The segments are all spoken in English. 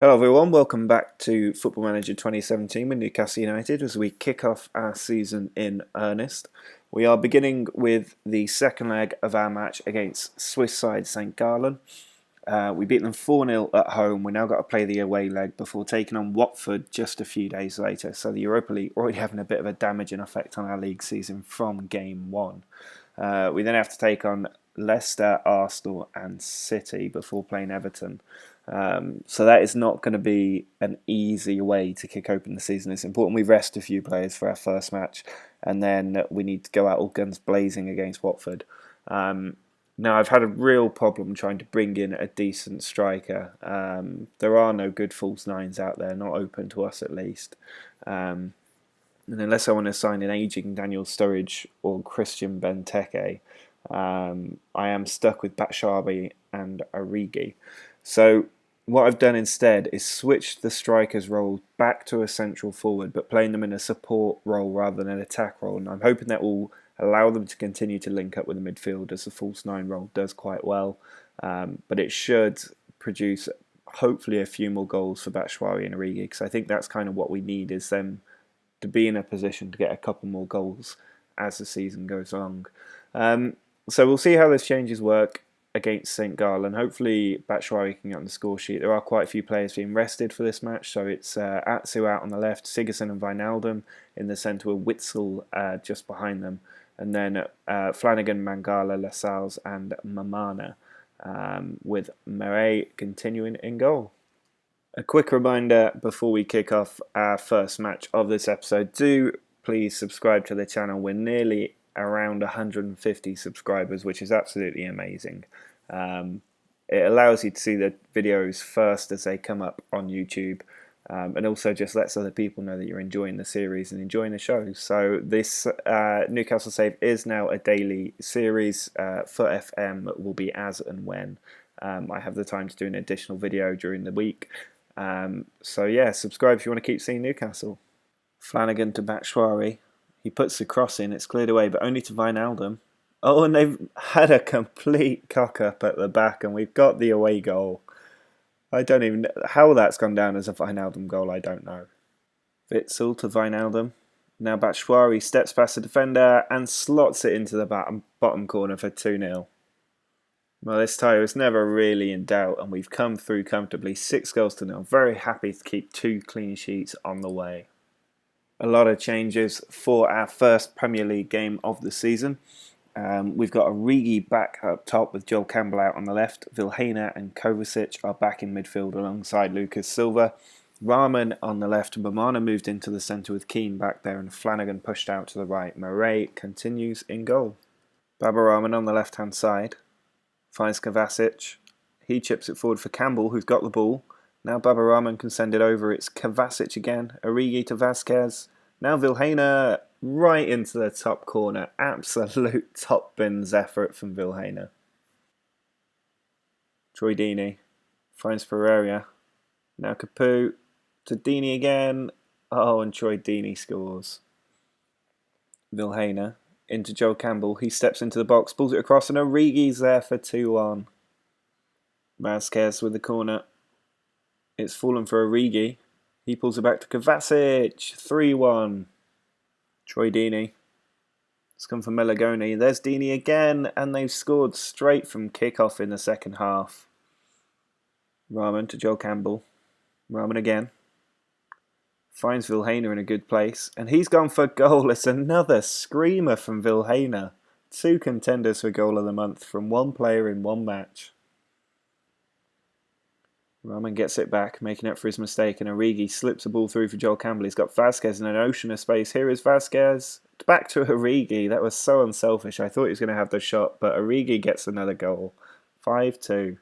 Hello everyone, welcome back to Football Manager 2017 with Newcastle United as we kick off our season in earnest. We are beginning with the second leg of our match against Swiss side St. Gallen. We beat them 4-0 at home. We now got to play the away leg before taking on Watford just a few days later. So the Europa League already having a bit of a damaging effect on our league season from game one. We then have to take on Leicester, Arsenal and City before playing Everton. So that is not going to be an easy way to kick open the season. It's important we rest a few players for our first match, and then we need to go out all guns blazing against Watford. Now, I've had a real problem trying to bring in a decent striker. There are no good false nines out there, not open to us at least. And unless I want to sign an aging Daniel Sturridge or Christian Benteke, I am stuck with Batshuayi and Origi. So what I've done instead is switch the strikers' role back to a central forward, but playing them in a support role rather than an attack role. And I'm hoping that will allow them to continue to link up with the midfield as the false nine role does quite well. But it should produce hopefully a few more goals for Batshuayi and Origi, because I think that's kind of what we need, is them to be in a position to get a couple more goals as the season goes along. So we'll see how those changes work against St. Gallen. Hopefully Batshuayi can get on the score sheet. There are quite a few players being rested for this match, so it's Atsu out on the left, Sigurdsson and Wijnaldum in the centre with Witzel just behind them, and then Flanagan, Mangala, Lascelles and Mamana, with Meret continuing in goal. A quick reminder before we kick off our first match of this episode, do please subscribe to the channel. We're nearly around 150 subscribers, which is absolutely amazing. It allows you to see the videos first as they come up on YouTube, and also just lets other people know that you're enjoying the series and enjoying the show. So this Newcastle Save is now a daily series. For FM will be as and when I have the time to do an additional video during the week. So yeah, subscribe if you want to keep seeing Newcastle. Flanagan to Batshuayi. He puts the cross in, it's cleared away, but only to Wijnaldum. Oh, and they've had a complete cock-up at the back, and we've got the away goal. I don't even know how that's gone down as a Wijnaldum goal, I don't know. Witzel to Wijnaldum. Now Batshuayi steps past the defender and slots it into the bottom corner for 2-0. Well, this tie was never really in doubt, and we've come through comfortably, 6-0. Very happy to keep 2 clean sheets on the way. A lot of changes for our first Premier League game of the season. We've got Origi back up top with Joel Campbell out on the left. Vilhena and Kovacic are back in midfield alongside Lucas Silva. Rahman on the left and Bamana moved into the centre with Keane back there and Flanagan pushed out to the right. Meret continues in goal. Baba Rahman on the left hand side finds Kovacic. He chips it forward for Campbell, who's got the ball. Now Baba Rahman can send it over. It's Kovacic again. Origi to Vasquez. Now Vilhena right into the top corner. Absolute top bins effort from Vilhena. Troy Deeney finds Pereira. Now Capu to Deeney again. Oh, and Troy Deeney scores. Vilhena into Joel Campbell. He steps into the box, pulls it across, and Origi's there for 2-1. Vasquez with the corner. It's fallen for Origi. He pulls it back to Kovacic. 3-1. Troy Deeney. It's come from Melagoni. There's Deeney again. And they've scored straight from kickoff in the second half. Rahman to Joel Campbell. Rahman again. Finds Vilhena in a good place. And he's gone for goal. It's another screamer from Vilhena. 2 contenders for goal of the month from one player in one match. Rahman gets it back, making up for his mistake, and Origi slips the ball through for Joel Campbell. He's got Vasquez in an ocean of space. Here is Vasquez. Back to Origi. That was so unselfish. I thought he was going to have the shot, but Origi gets another goal. 5-2.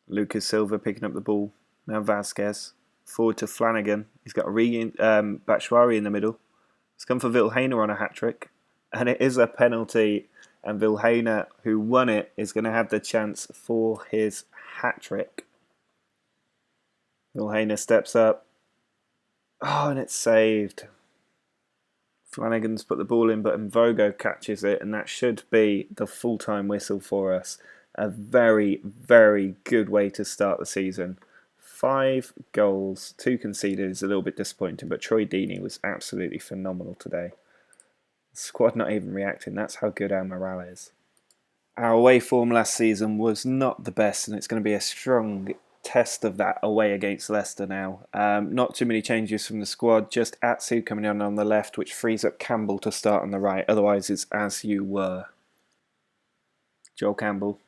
Lucas Silva picking up the ball. Now Vasquez. Forward to Flanagan. He's got Origi, Batshuayi in the middle. It's come for Vilhena on a hat-trick. And it is a penalty. And Vilhena, who won it, is going to have the chance for his hat-trick. Vilhena steps up. Oh, and it's saved. Flanagan's put the ball in, but Mvogo catches it, and that should be the full-time whistle for us. A very, very good way to start the season. 5 goals, 2 conceded is a little bit disappointing, but Troy Deeney was absolutely phenomenal today. The squad not even reacting, that's how good our morale is. Our away form last season was not the best, and it's going to be a strong test of that away against Leicester now. Not too many changes from the squad, just Atsu coming on the left, which frees up Campbell to start on the right. Otherwise, it's as you were. Joel Campbell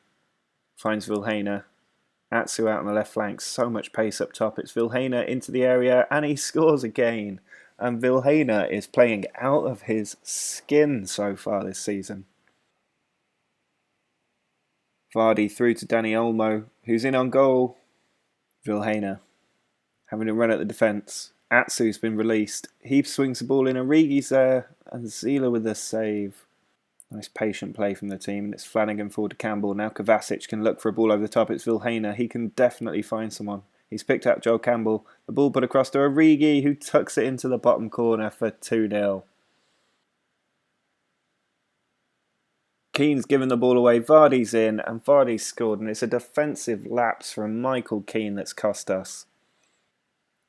finds Vilhena. Atsu out on the left flank, so much pace up top. It's Vilhena into the area, and he scores again. And Vilhena is playing out of his skin so far this season. Vardy through to Danny Olmo, who's in on goal. Vilhena having a run at the defence. Atsu's been released. He swings the ball in. Origi's there, and Zila with a save. Nice patient play from the team. And it's Flanagan forward to Campbell. Now Kovacic can look for a ball over the top. It's Vilhena. He can definitely find someone. He's picked up Joel Campbell. The ball put across to Origi, who tucks it into the bottom corner for 2-0. Keane's given the ball away. Vardy's in, and Vardy's scored. And it's a defensive lapse from Michael Keane that's cost us.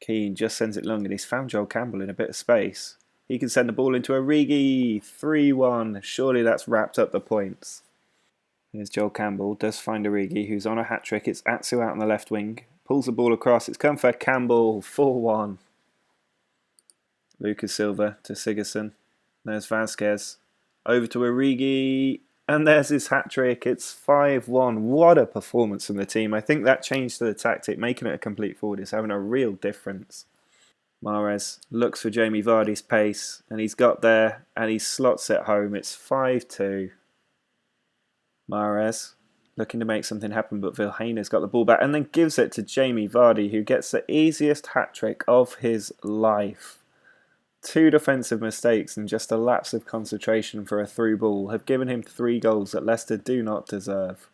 Keane just sends it long, and he's found Joel Campbell in a bit of space. He can send the ball into Origi. 3-1. Surely that's wrapped up the points. Here's Joel Campbell. Does find Origi, who's on a hat-trick. It's Atsu out on the left wing. Pulls the ball across. It's come for Campbell. 4-1. Lucas Silva to Sigurdsson. There's Vasquez. Over to Origi. And there's his hat-trick. It's 5-1. What a performance from the team. I think that change to the tactic, making it a complete forward, is having a real difference. Mahrez looks for Jamie Vardy's pace, and he's got there, and he slots it home. It's 5-2. Mahrez looking to make something happen, but Vilhena's got the ball back and then gives it to Jamie Vardy, who gets the easiest hat-trick of his life. 2 defensive mistakes and just a lapse of concentration for a through ball have given him 3 goals that Leicester do not deserve.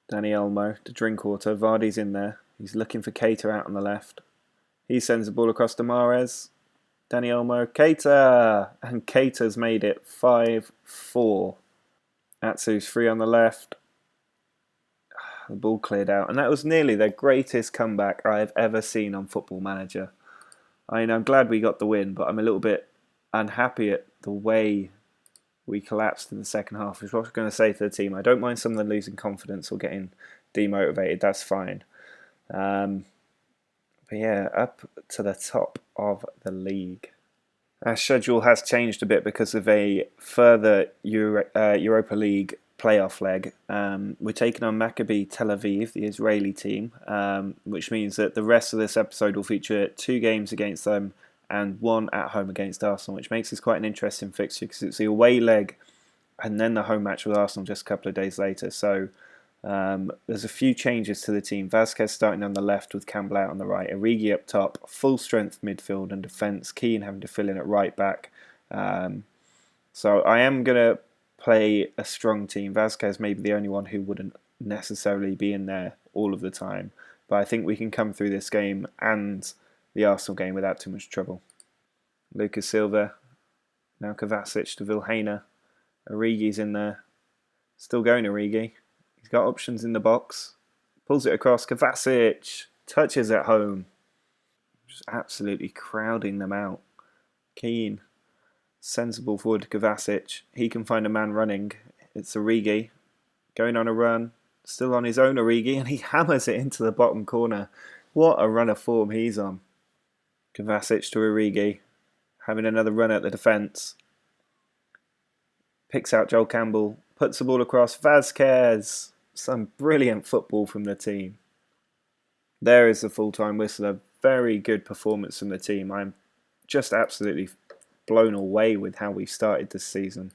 Danny Olmo to Drinkwater. Vardy's in there. He's looking for Keita out on the left. He sends the ball across to Mahrez. Danny Olmo. Keita! And Keita's made it 5-4. Atsu's free on the left. The ball cleared out. And that was nearly the greatest comeback I've ever seen on Football Manager. I mean, I'm glad we got the win, but I'm a little bit unhappy at the way we collapsed in the second half. Which I was going to say to the team. I don't mind some of them losing confidence or getting demotivated. That's fine. But yeah, up to the top of the league. Our schedule has changed a bit because of a further Europa League playoff leg. We're taking on Maccabi Tel Aviv, the Israeli team, which means that the rest of this episode will feature 2 games against them and 1 at home against Arsenal, which makes this quite an interesting fixture because it's the away leg and then the home match with Arsenal just a couple of days later. So there's a few changes to the team. Vasquez starting on the left with Campbell out on the right. Origi up top, full strength midfield and defence. Keane having to fill in at right back. So I am going to play a strong team. Vasquez may be the only one who wouldn't necessarily be in there all of the time. But I think we can come through this game and the Arsenal game without too much trouble. Lucas Silva. Now Kovacic to Vilhena. Origi's in there. Still going Origi. He's got options in the box. Pulls it across. Kovacic touches at home. Just absolutely crowding them out. Keane sends the ball forward to Kovacic. He can find a man running. It's Origi. Going on a run. Still on his own Origi. And he hammers it into the bottom corner. What a run of form he's on. Kovacic to Origi. Having another run at the defence. Picks out Joel Campbell. Puts the ball across. Vasquez. Some brilliant football from the team. There is the full-time whistle. A very good performance from the team. I'm just absolutely blown away with how we started this season.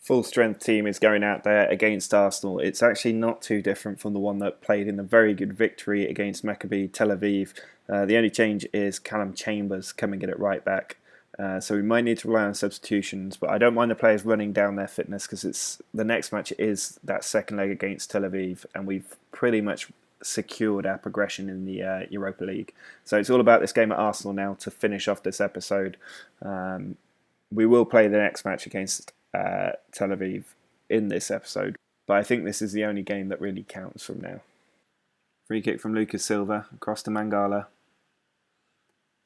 Full-strength team is going out there against Arsenal. It's actually not too different from the one that played in the very good victory against Maccabi Tel Aviv. The only change is Callum Chambers coming in at right back. So we might need to rely on substitutions, but I don't mind the players running down their fitness because the next match is that second leg against Tel Aviv, and we've pretty much secured our progression in the Europa League. So it's all about this game at Arsenal now to finish off this episode. We will play the next match against Tel Aviv in this episode, but I think this is the only game that really counts from now. Free kick from Lucas Silva across to Mangala.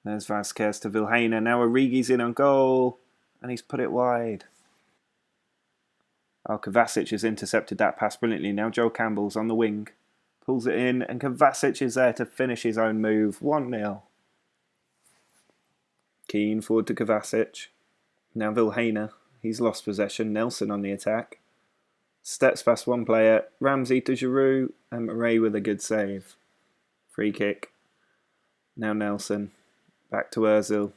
There's Vasquez to Vilhena. Now Origi's in on goal. And he's put it wide. Oh, Kovacic has intercepted that pass brilliantly. Now Joel Campbell's on the wing. Pulls it in. And Kovacic is there to finish his own move. 1-0. Keane forward to Kovacic. Now Vilhena. He's lost possession. Nelson on the attack. Steps past one player. Ramsey to Giroud. And Murray with a good save. Free kick. Now Nelson. Back to Ozil.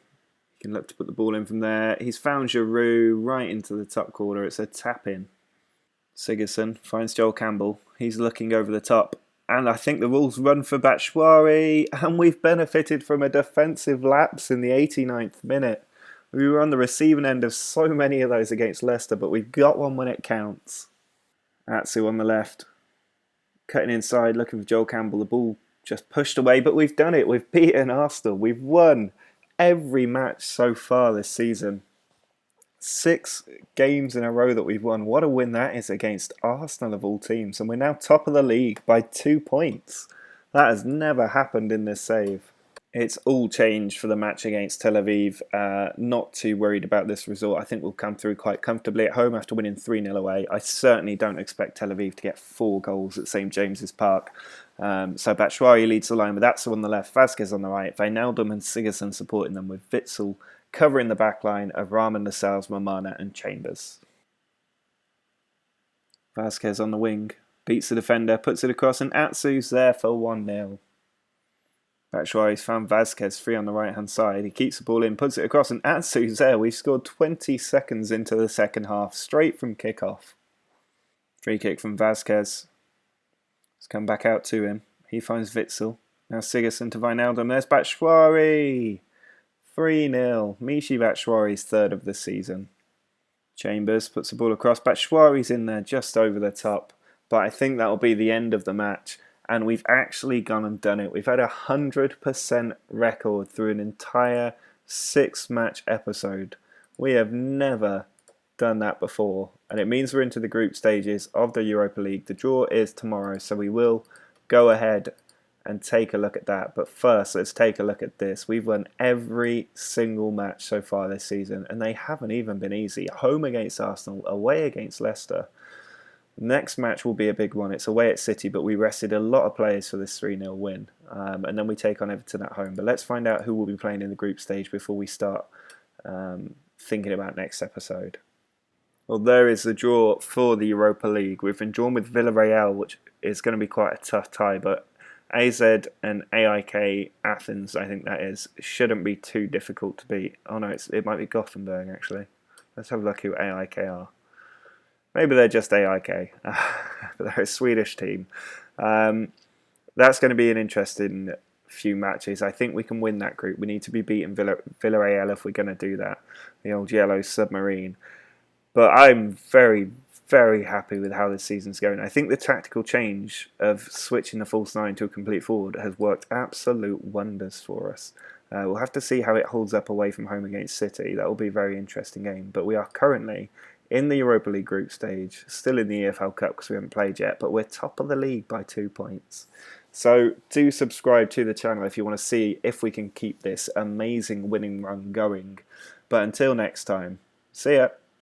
He can look to put the ball in from there. He's found Giroud right into the top corner. It's a tap-in. Sigurdsson finds Joel Campbell. He's looking over the top. And I think the rules run for Batshuayi. And we've benefited from a defensive lapse in the 89th minute. We were on the receiving end of so many of those against Leicester, but we've got one when it counts. Atsu on the left. Cutting inside, looking for Joel Campbell. The ball just pushed away, but we've done it. We've beaten Arsenal. We've won every match so far this season. 6 games in a row that we've won. What a win that is against Arsenal of all teams. And we're now top of the league by 2 points. That has never happened in this save. It's all changed for the match against Tel Aviv. Not too worried about this result. I think we'll come through quite comfortably at home after winning 3-0 away. I certainly don't expect Tel Aviv to get 4 goals at St James's Park. So Batshuayi leads the line with Atsu on the left, Vasquez on the right, Wijnaldum and Sigurdsson supporting them, with Witsel covering the back line of Rahman, Lascelles, Mamana and Chambers. Vasquez on the wing, beats the defender, puts it across, and Atsu's there for 1-0. Batshuayi's found Vasquez free on the right hand side. He keeps the ball in, puts it across, and Atsu's there. We've scored 20 seconds into the second half, straight from kickoff. Free kick from Vasquez. Let's come back out to him. He finds Witsel. Now Sigurdsson to Wijnaldum. There's Batshuayi. 3-0. Michy Batshuayi's third of the season. Chambers puts the ball across. Batshuayi's in there just over the top. But I think that'll be the end of the match. And we've actually gone and done it. We've had a 100% record through an entire 6-match episode. We have never done that before. And it means we're into the group stages of the Europa League. The draw is tomorrow, so we will go ahead and take a look at that. But first, let's take a look at this. We've won every single match so far this season, and they haven't even been easy. Home against Arsenal, away against Leicester. Next match will be a big one. It's away at City, but we rested a lot of players for this 3-0 win. And then we take on Everton at home. But let's find out who will be playing in the group stage before we start thinking about next episode. Well, there is the draw for the Europa League. We've been drawn with Villarreal, which is going to be quite a tough tie, but AZ and AIK Athens, I think that is, shouldn't be too difficult to beat. Oh no, it might be Gothenburg actually. Let's have a look who AIK are. Maybe they're just AIK, but they're a Swedish team. That's going to be an interesting few matches. I think we can win that group. We need to be beating Villarreal if we're going to do that. The old yellow submarine. But I'm very, very happy with how this season's going. I think the tactical change of switching the false 9 to a complete forward has worked absolute wonders for us. We'll have to see how it holds up away from home against City. That will be a very interesting game. But we are currently in the Europa League group stage, still in the EFL Cup because we haven't played yet, but we're top of the league by 2 points. So do subscribe to the channel if you want to see if we can keep this amazing winning run going. But until next time, see ya!